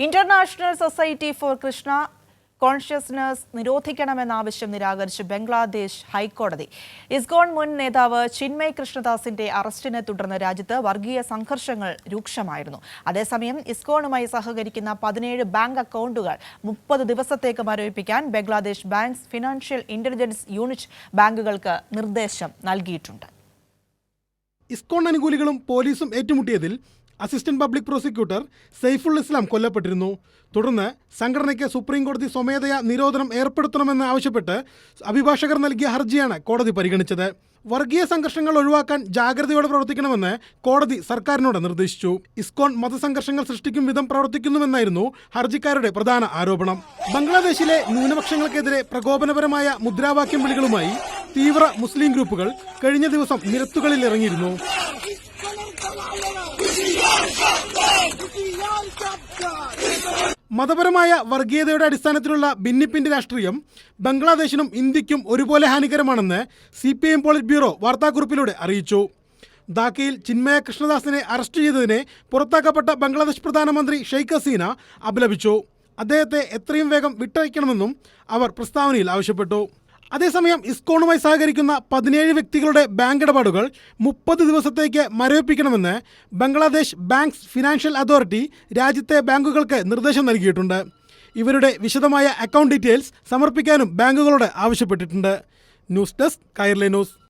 International society for Krishna consciousness നിരോധിക്കണമെന്ന ആവശ്യം നിരാകരിച്ച് ബംഗ്ലാദേശ് ഹൈക്കോടതി. ഇസ്കോൺ മുൻ നേതാവ് ചിന്മയ് കൃഷ്ണദാസിന്റെ അറസ്റ്റിനെ തുടർന്ന് രാജ്യത്ത് വർഗീയ സംഘർഷങ്ങൾ രൂക്ഷമായിരുന്നു. അതേസമയം ഇസ്കോണുമായി സഹകരിക്കുന്ന 17 ബാങ്ക് അക്കൗണ്ടുകൾ 30 ദിവസത്തേക്ക് മരവിപ്പിക്കാൻ Bangladesh bank's financial intelligence unit ബാങ്കുകൾക്ക് നിർദ്ദേശം നൽകിയിട്ടുണ്ട്. ഇസ്കോൺ അനുകൂലികളും പോലീസും ഏറ്റുമുട്ടിയതിൽ assistant public prosecutor Saiful Islam കൊല്ലപ്പെട്ടിരുന്നു. തുടർന്ന് സംഘടനയ്ക്ക് സുപ്രീം കോടതി സ്വമേധയാ നിരോധനം ഏർപ്പെടുത്തണമെന്ന് ആവശ്യപ്പെട്ട് അഭിഭാഷകർ നൽകിയ ഹർജിയാണ് കോടതി പരിഗണിച്ചത്. വർഗീയ സംഘർഷങ്ങൾ ഒഴിവാക്കാൻ ജാഗ്രതയോടെ പ്രവർത്തിക്കണമെന്ന് കോടതി സർക്കാരിനോട് നിർദ്ദേശിച്ചു. ഇസ്കോൺ മതസംഘർഷങ്ങൾ സൃഷ്ടിക്കും വിധം പ്രവർത്തിക്കുന്നുവെന്നായിരുന്നു ഹർജിക്കാരുടെ പ്രധാന ആരോപണം. ബംഗ്ലാദേശിലെ ന്യൂനപക്ഷങ്ങൾക്കെതിരെ പ്രകോപനപരമായ മുദ്രാവാക്യം വിളികളുമായി തീവ്ര മുസ്ലിം ഗ്രൂപ്പുകൾ കഴിഞ്ഞ ദിവസം നിരത്തുകളിൽ ഇറങ്ങിയിരുന്നു. മതപരമായ വർഗീയതയുടെ അടിസ്ഥാനത്തിലുള്ള ഭിന്നിപ്പിന്റെ രാഷ്ട്രീയം ബംഗ്ലാദേശിനും ഇന്ത്യക്കും ഒരുപോലെ ഹാനികരമാണെന്ന് CPIM പോളിറ്റ് ബ്യൂറോ വാർത്താക്കുറിപ്പിലൂടെ അറിയിച്ചു. ധാക്കയിൽ ചിന്മയ കൃഷ്ണദാസിനെ അറസ്റ്റ് ചെയ്തതിനെ പുറത്താക്കപ്പെട്ട ബംഗ്ലാദേശ് പ്രധാനമന്ത്രി ഷെയ്ഖ് ഹസീന അപലപിച്ചു. അദ്ദേഹത്തെ എത്രയും വേഗം വിട്ടയക്കണമെന്നും അവർ പ്രസ്താവനയിൽ ആവശ്യപ്പെട്ടു. അതേസമയം ഇസ്കോണുമായി സഹകരിക്കുന്ന 17 വ്യക്തികളുടെ ബാങ്ക് ഇടപാടുകൾ 30 ദിവസത്തേക്ക് മരവിപ്പിക്കണമെന്ന് ബംഗ്ലാദേശ് ബാങ്ക്സ് ഫിനാൻഷ്യൽ അതോറിറ്റി രാജ്യത്തെ ബാങ്കുകൾക്ക് നിർദ്ദേശം നൽകിയിട്ടുണ്ട്. ഇവരുടെ വിശദമായ അക്കൗണ്ട് ഡീറ്റെയിൽസ് സമർപ്പിക്കാനും ബാങ്കുകളോട് ആവശ്യപ്പെട്ടിട്ടുണ്ട്. News desk Kairali news.